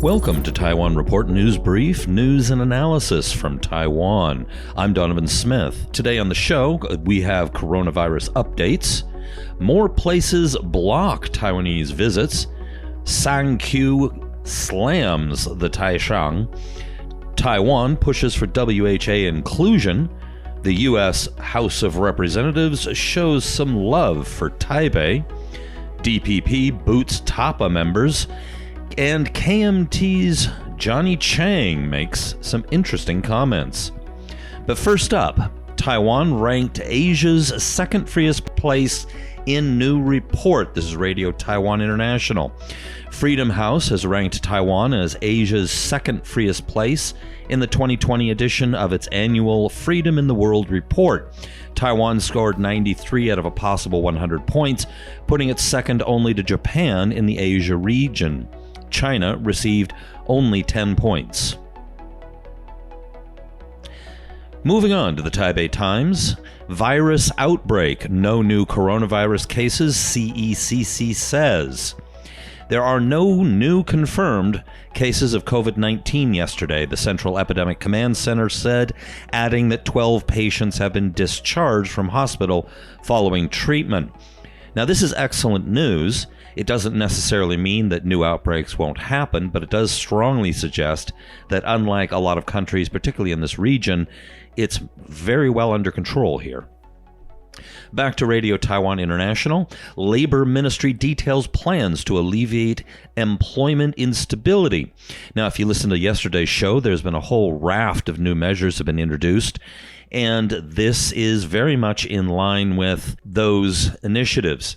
Welcome to Taiwan Report News Brief, news and analysis from Taiwan. I'm Donovan Smith. Today on the show, we have coronavirus updates, more places block Taiwanese visits, Sang-Q slams the Taishang, Taiwan pushes for WHA inclusion, the U.S. House of Representatives shows some love for TAIPEI, DPP boots TAPA members, and KMT's Johnny Chiang makes some interesting comments. But first up, Taiwan ranked Asia's second freest place in new report. This is Radio Taiwan International. Freedom House has ranked Taiwan as Asia's second freest place in the 2020 edition of its annual Freedom in the World report. Taiwan scored 93 out of a possible 100 points, putting it second only to Japan in the Asia region. China received only 10 points. Moving on to the Taipei Times. Virus outbreak. No new coronavirus cases, CECC says. There are no new confirmed cases of COVID-19 yesterday, the Central Epidemic Command Center said, adding that 12 patients have been discharged from hospital following treatment. Now, this is excellent news. It doesn't necessarily mean that new outbreaks won't happen, but it does strongly suggest that unlike a lot of countries, particularly in this region, it's very well under control here. Back to Radio Taiwan International. Labor Ministry details plans to alleviate employment instability. Now, if you listen to yesterday's show, there's been a whole raft of new measures have been introduced, and this is very much in line with those initiatives.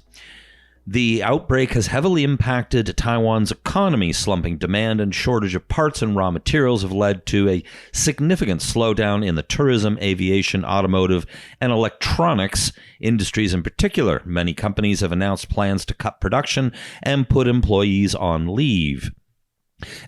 The outbreak has heavily impacted Taiwan's economy. Slumping demand and shortage of parts and raw materials have led to a significant slowdown in the tourism, aviation, automotive, and electronics industries in particular. Many companies have announced plans to cut production and put employees on leave.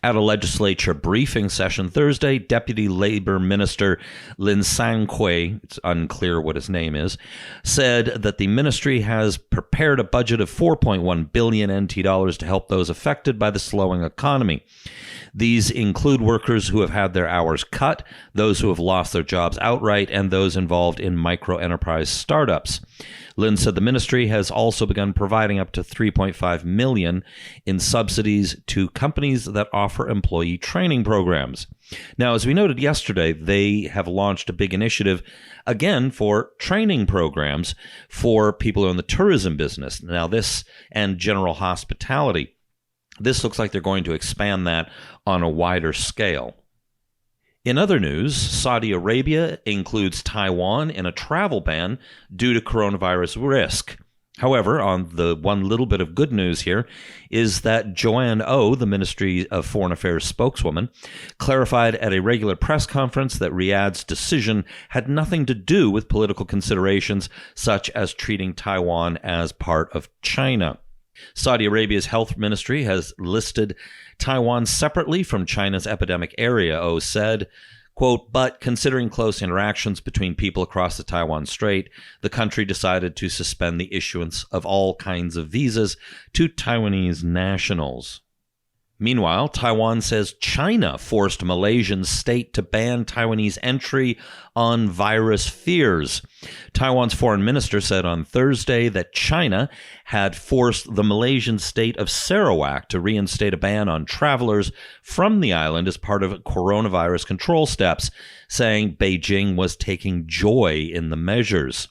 At a legislature briefing session Thursday, Deputy Labor Minister Lin Sang-Kui, it's unclear what his name is, said that the ministry has prepared a budget of 4.1 billion NT dollars to help those affected by the slowing economy. These include workers who have had their hours cut, those who have lost their jobs outright, and those involved in micro-enterprise startups. Lin said the ministry has also begun providing up to 3.5 million in subsidies to companies that offer employee training programs. Now, as we noted yesterday, they have launched a big initiative, again, for training programs for people who are in the tourism business. Now, this and general hospitality. This looks like they're going to expand that on a wider scale. In other news, Saudi Arabia includes Taiwan in a travel ban due to coronavirus risk. However, on the one little bit of good news here is that Joanne Oh, the Ministry of Foreign Affairs spokeswoman, clarified at a regular press conference that Riyadh's decision had nothing to do with political considerations such as treating Taiwan as part of China. Saudi Arabia's health ministry has listed Taiwan separately from China's epidemic area, Oh said, quote, but considering close interactions between people across the Taiwan Strait, the country decided to suspend the issuance of all kinds of visas to Taiwanese nationals. Meanwhile, Taiwan says China forced Malaysian state to ban Taiwanese entry on virus fears. Taiwan's foreign minister said on Thursday that China had forced the Malaysian state of Sarawak to reinstate a ban on travelers from the island as part of coronavirus control steps, saying Beijing was taking joy in the measures.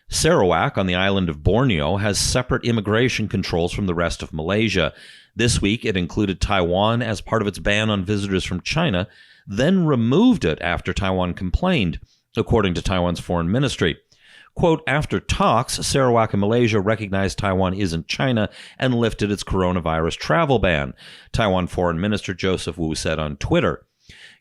Sarawak on the island of Borneo has separate immigration controls from the rest of Malaysia. This week, it included Taiwan as part of its ban on visitors from China, then removed it after Taiwan complained, according to Taiwan's foreign ministry. Quote, after talks, Sarawak and Malaysia recognized Taiwan isn't China and lifted its coronavirus travel ban, Taiwan Foreign Minister Joseph Wu said on Twitter.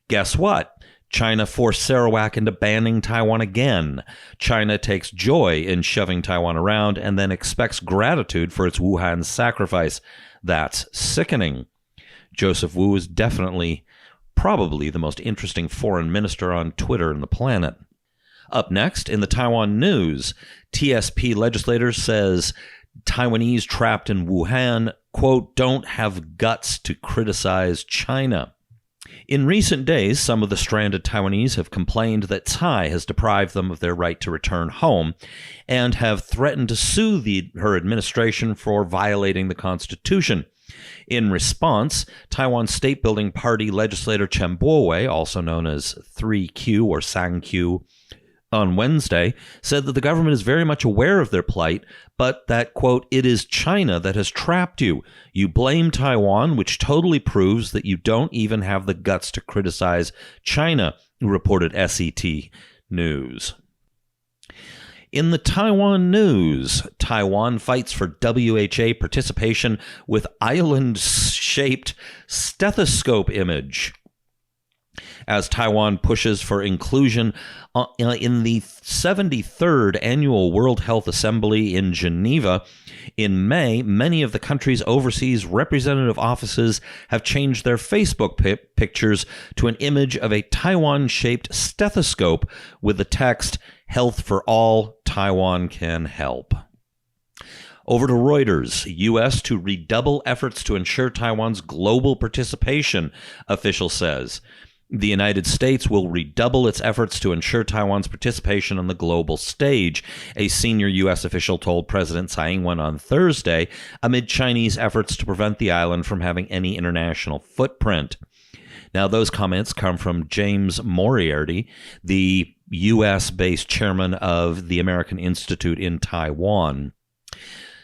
Guess what? China forced Sarawak into banning Taiwan again. China takes joy in shoving Taiwan around and then expects gratitude for its Wuhan sacrifice. That's sickening. Joseph Wu is definitely, probably the most interesting foreign minister on Twitter on the planet. Up next, in the Taiwan news, TSPLegislator says Taiwanese trapped in Wuhan quote, don't have guts to criticize China. In recent days, some of the stranded Taiwanese have complained that Tsai has deprived them of their right to return home and have threatened to sue her administration for violating the Constitution. In response, Taiwan state-building party legislator Chen Bo-wei, also known as 3Q or Sang-Q, on Wednesday, said that the government is very much aware of their plight, but that, quote, it is China that has trapped you. You blame Taiwan, which totally proves that you don't even have the guts to criticize China, reported SET News. In the Taiwan news, Taiwan fights for WHA participation with island-shaped stethoscope image. As Taiwan pushes for inclusion in the 73rd Annual World Health Assembly in Geneva in May, many of the country's overseas representative offices have changed their Facebook pictures to an image of a Taiwan-shaped stethoscope with the text, "Health for all, Taiwan can help." Over to Reuters. U.S. to redouble efforts to ensure Taiwan's global participation, official says. The United States will redouble its efforts to ensure Taiwan's participation on the global stage, a senior U.S. official told President Tsai Ing-wen on Thursday, amid Chinese efforts to prevent the island from having any international footprint. Now, those comments come from James Moriarty, the U.S.-based chairman of the American Institute in Taiwan.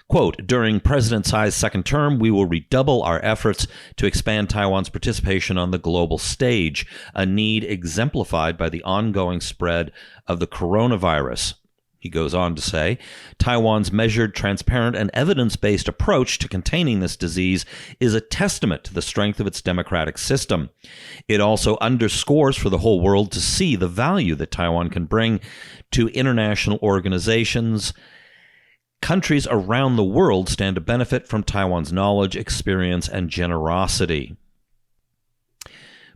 Quote, during President Tsai's second term, we will redouble our efforts to expand Taiwan's participation on the global stage, a need exemplified by the ongoing spread of the coronavirus. He goes on to say, Taiwan's measured, transparent, and evidence-based approach to containing this disease is a testament to the strength of its democratic system. It also underscores for the whole world to see the value that Taiwan can bring to international organizations. Countries around the world stand to benefit from Taiwan's knowledge, experience, and generosity.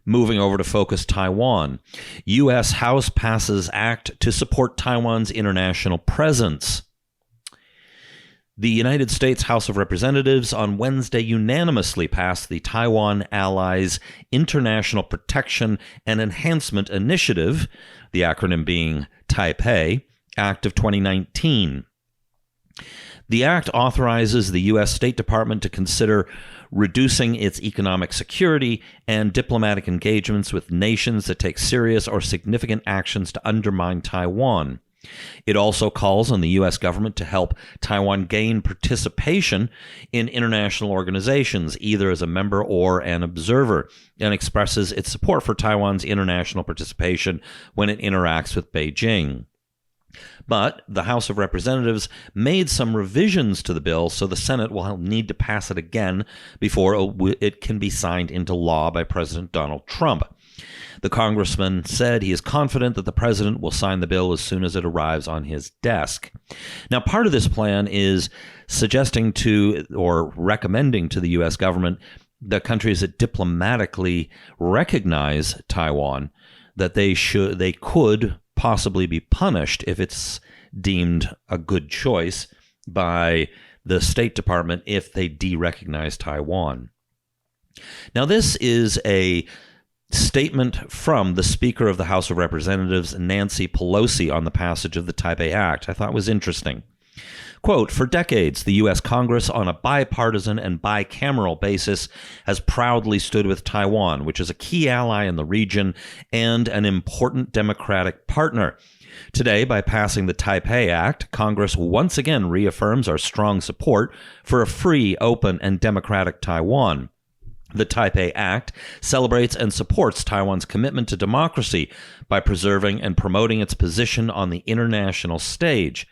Moving over to focus Taiwan. U.S. House passes act to support Taiwan's international presence. The United States House of Representatives on Wednesday unanimously passed the Taiwan Allies International Protection and Enhancement Initiative, the acronym being TAIPEI, Act of 2019. The act authorizes the U.S. State Department to consider reducing its economic security and diplomatic engagements with nations that take serious or significant actions to undermine Taiwan. It also calls on the U.S. government to help Taiwan gain participation in international organizations, either as a member or an observer, and expresses its support for Taiwan's international participation when it interacts with Beijing. But the House of Representatives made some revisions to the bill, so the Senate will need to pass it again before it can be signed into law by President Donald Trump. The congressman said he is confident that the president will sign the bill as soon as it arrives on his desk. Now, part of this plan is suggesting to or recommending to the U.S. government that countries that diplomatically recognize Taiwan, that they could possibly be punished if it's deemed a good choice by the State Department if they de-recognize Taiwan. Now, this is a statement from the Speaker of the House of Representatives, Nancy Pelosi, on the passage of the TAIPEI Act. I thought was interesting. Quote, for decades, the U.S. Congress, on a bipartisan and bicameral basis, has proudly stood with Taiwan, which is a key ally in the region and an important democratic partner. Today, by passing the TAIPEI Act, Congress once again reaffirms our strong support for a free, open, and democratic Taiwan. The TAIPEI Act celebrates and supports Taiwan's commitment to democracy by preserving and promoting its position on the international stage.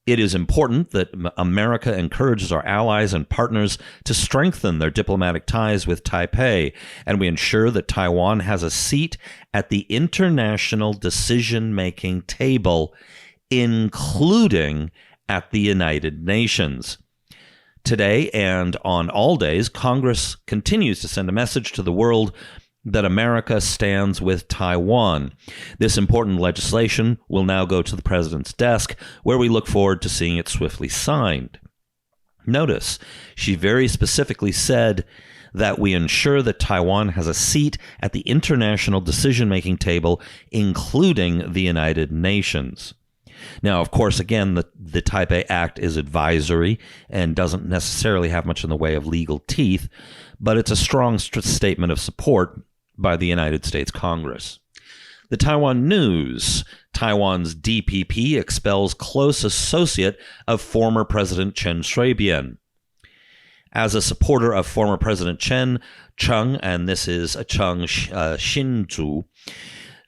It is important that America encourages our allies and partners to strengthen their diplomatic ties with Taipei, and we ensure that Taiwan has a seat at the international decision-making table, including at the United Nations. Today and on all days, Congress continues to send a message to the world that America stands with Taiwan. This important legislation will now go to the president's desk, where we look forward to seeing it swiftly signed. Notice, she very specifically said that we ensure that Taiwan has a seat at the international decision-making table, including the United Nations. Now, of course, again, the TAIPEI Act is advisory and doesn't necessarily have much in the way of legal teeth, but it's a strong statement of support by the United States Congress. The Taiwan News, Taiwan's DPP expels close associate of former President Chen Shui-bian. As a supporter of former President Chen, Chung, and this is Chung Xin-zu,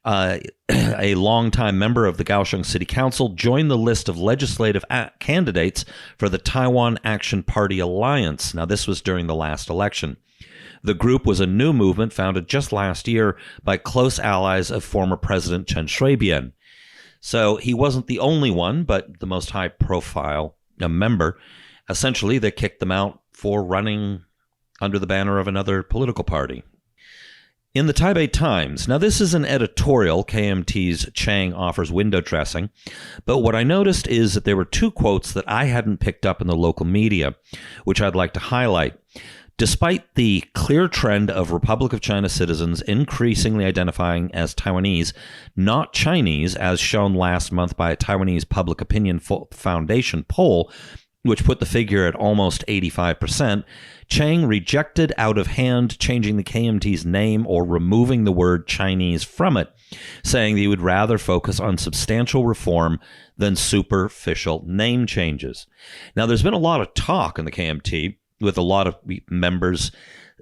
a longtime member of the Kaohsiung City Council, joined the list of legislative candidates for the Taiwan Action Party Alliance. Now, this was during the last election. The group was a new movement founded just last year by close allies of former President Chen Shui-bian. So he wasn't the only one, but the most high-profile member. Essentially, they kicked them out for running under the banner of another political party. In the Taipei Times, now this is an editorial, KMT's Chiang offers window dressing, but what I noticed is that there were two quotes that I hadn't picked up in the local media, which I'd like to highlight. Despite the clear trend of Republic of China citizens increasingly identifying as Taiwanese, not Chinese, as shown last month by a Taiwanese Public Opinion Foundation poll, which put the figure at almost 85%, Chiang rejected out of hand changing the KMT's name or removing the word Chinese from it, saying that he would rather focus on substantial reform than superficial name changes. Now, there's been a lot of talk in the KMT, with a lot of members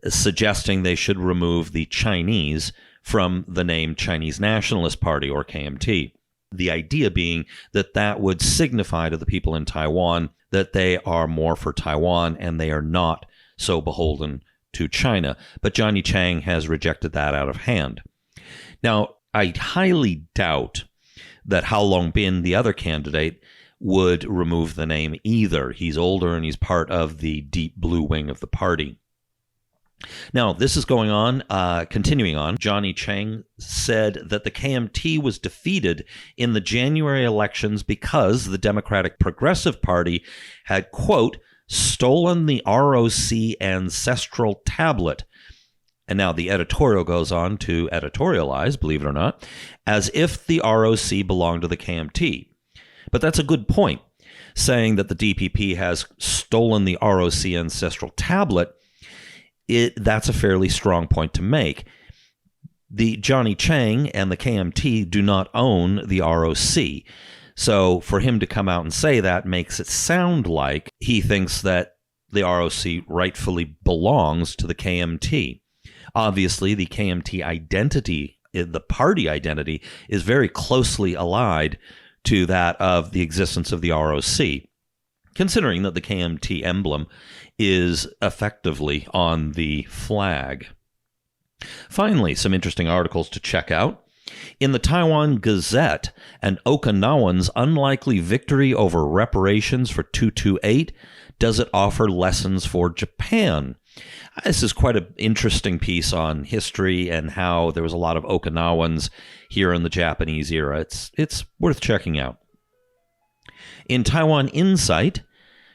suggesting they should remove the Chinese from the name Chinese Nationalist Party, or KMT. The idea being that that would signify to the people in Taiwan that they are more for Taiwan and they are not so beholden to China. But Johnny Chiang has rejected that out of hand. Now, I highly doubt that Hao Longbin, the other candidate, would remove the name either. He's older and he's part of the deep blue wing of the party. Now, this is going on, continuing on. Johnny Chiang said that the KMT was defeated in the January elections because the Democratic Progressive Party had, quote, stolen the ROC ancestral tablet. And now the editorial goes on to editorialize, believe it or not, as if the ROC belonged to the KMT. But that's a good point, saying that the DPP has stolen the ROC ancestral tablet. That's a fairly strong point to make. The Johnny Chiang and the KMT do not own the ROC. So for him to come out and say that makes it sound like he thinks that the ROC rightfully belongs to the KMT. Obviously, the KMT identity, the party identity, is very closely allied to that of the existence of the ROC, considering that the KMT emblem is effectively on the flag. Finally, some interesting articles to check out. In the Taiwan Gazette, an Okinawan's unlikely victory over reparations for 228, does it offer lessons for Japan? This is quite an interesting piece on history and how there was a lot of Okinawans here in the Japanese era. It's worth checking out. In Taiwan Insight,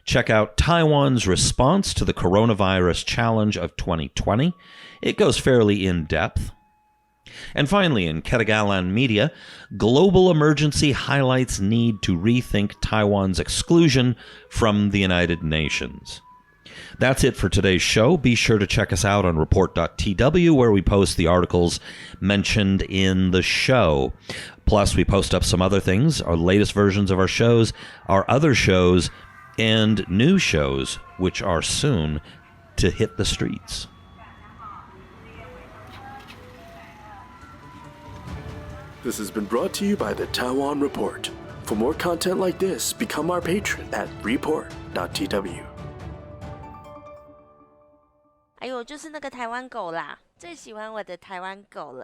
check out Taiwan's response to the coronavirus challenge of 2020. It goes fairly in-depth. And finally, in Ketagalan Media, global emergency highlights need to rethink Taiwan's exclusion from the United Nations. That's it for today's show. Be sure to check us out on report.tw, where we post the articles mentioned in the show. Plus, we post up some other things, our latest versions of our shows, our other shows, and new shows, which are soon to hit the streets. This has been brought to you by the Taiwan Report. For more content like this, become our patron at report.tw. 哎呦，就是那个台湾狗啦，最喜欢我的台湾狗了。